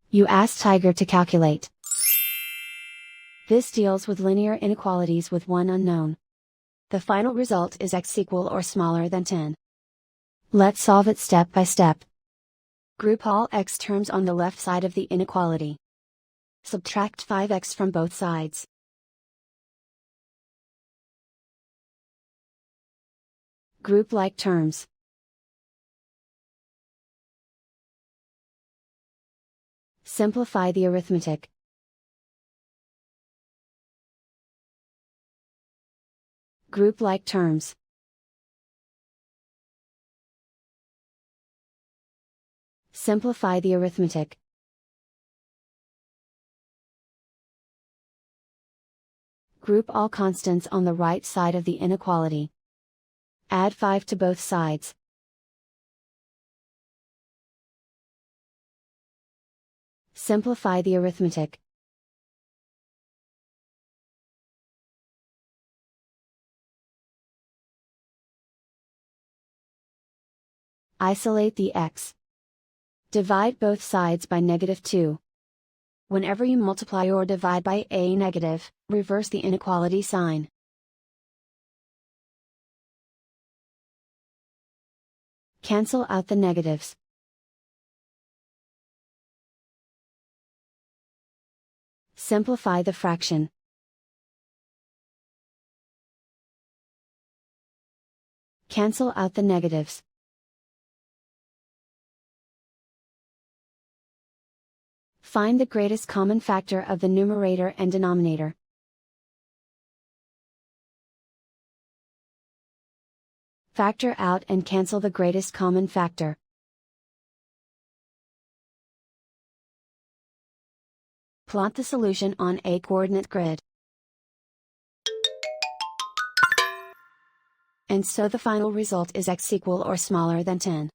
You ask Tiger to calculate. This deals with linear inequalities with one unknown. The final result is x equal or smaller than 10. Let's solve it step by step. Group all x terms on the left side of the inequality. Subtract 5x from both sides. Group like terms. Simplify the arithmetic. Group like terms. Simplify the arithmetic. Group all constants on the right side of the inequality. Add 5 to both sides. Simplify the arithmetic. Isolate the x. Divide both sides by -2. Whenever you multiply or divide by a negative, reverse the inequality sign. Cancel out the negatives. Simplify the fraction. Cancel out the negatives. Find the greatest common factor of the numerator and denominator. Factor out and cancel the greatest common factor. Plot the solution on a coordinate grid. And so the final result is x equal or smaller than 10.